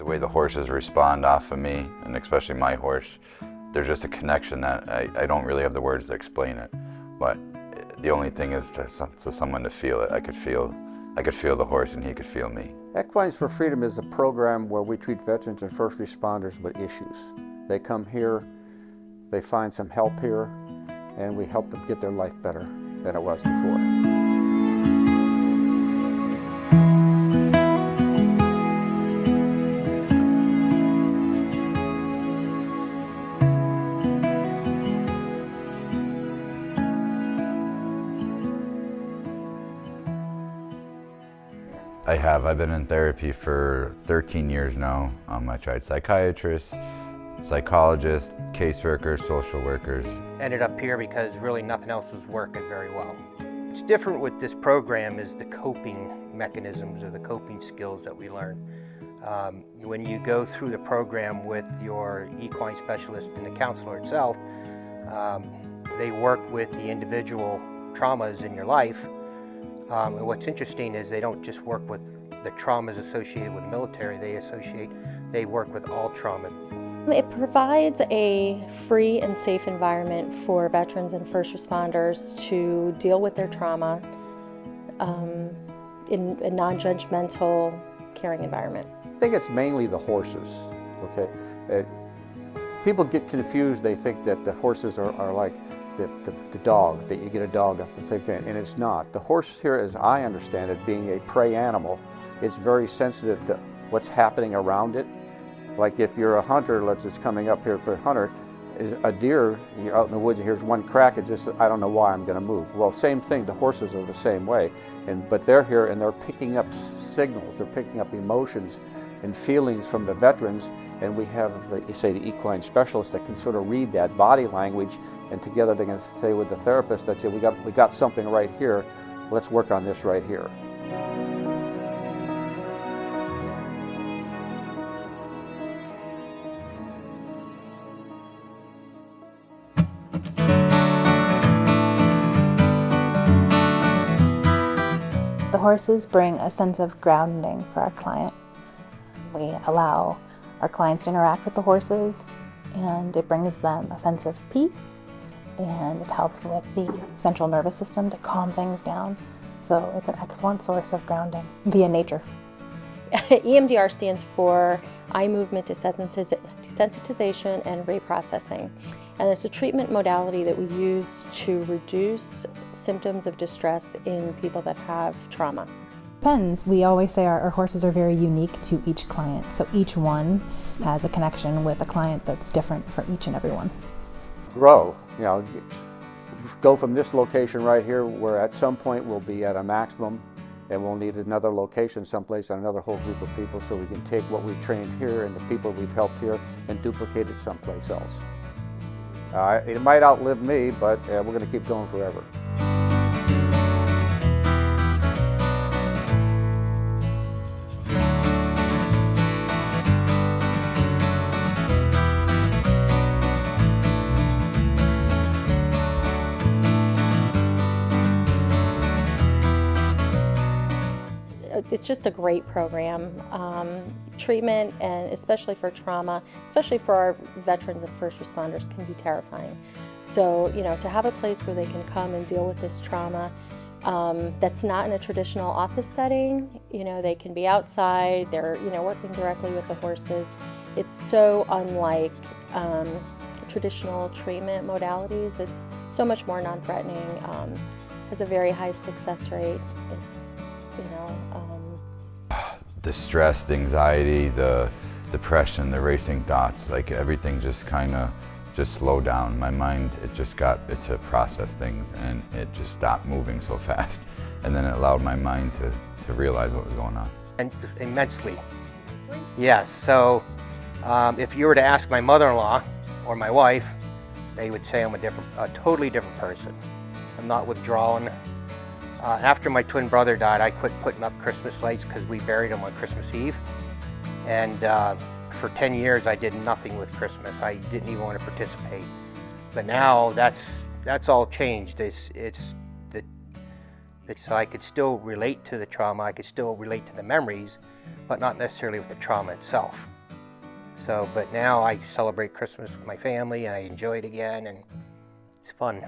The way the horses respond off of me, and especially my horse, there's just a connection that I don't really have the words to explain it. But the only thing is to someone to feel it. I could feel the horse and he could feel me. Equines for Freedom is a program where we treat veterans and first responders with issues. They come here, they find some help here, and we help them get their life better than it was before. I've been in therapy for 13 years now. I tried psychiatrists, psychologists, caseworkers, social workers. Ended up here because really nothing else was working very well. What's different with this program is the coping mechanisms or the coping skills that we learn. When you go through the program with your equine specialist and the counselor itself, they work with the individual traumas in your life. And what's interesting is they don't just work with the traumas associated with the military, they work with all trauma. It provides a free and safe environment for veterans and first responders to deal with their trauma in a non-judgmental, caring environment. I think it's mainly the horses, okay? People get confused, they think that the horses are like the dog, that you get a dog up and think that, and it's not. The horse here, as I understand it, being a prey animal, it's very sensitive to what's happening around it. Like if you're a hunter, let's just coming up here for a hunter, a deer, you're out in the woods and here's one crack, it just, I don't know why I'm gonna move. Well, same thing, the horses are the same way. But they're here and they're picking up signals, they're picking up emotions and feelings from the veterans, and we have, the equine specialists that can sort of read that body language, and together they can say with the therapist that we got something right here, let's work on this right here. The horses bring a sense of grounding for our client. We allow our clients to interact with the horses, and it brings them a sense of peace, and it helps with the central nervous system to calm things down. So it's an excellent source of grounding via nature. EMDR stands for eye movement desensitization and reprocessing. And it's a treatment modality that we use to reduce symptoms of distress in people that have trauma. Depends. We always say our horses are very unique to each client. So each one has a connection with a client that's different for each and every one. Grow, go from this location right here, where at some point we'll be at a maximum and we'll need another location someplace and another whole group of people, so we can take what we've trained here and the people we've helped here and duplicate it someplace else. It might outlive me, but we're going to keep going forever. It's just a great program. Treatment, and especially for trauma, especially for our veterans and first responders, can be terrifying. So, to have a place where they can come and deal with this trauma that's not in a traditional office setting, they can be outside, they're, working directly with the horses. It's so unlike traditional treatment modalities. It's so much more non-threatening, has a very high success rate. It's, the stress, the anxiety, the depression, the racing thoughts, like everything just kind of slowed down. My mind, it just got it to process things, and it just stopped moving so fast. And then it allowed my mind to realize what was going on. And immensely. Yes, so if you were to ask my mother-in-law or my wife, they would say I'm a totally different person. I'm not withdrawing. After my twin brother died, I quit putting up Christmas lights because we buried him on Christmas Eve. And for 10 years, I did nothing with Christmas. I didn't even want to participate. But now that's all changed. So I could still relate to the trauma. I could still relate to the memories, but not necessarily with the trauma itself. So, but now I celebrate Christmas with my family, I enjoy it again, and it's fun.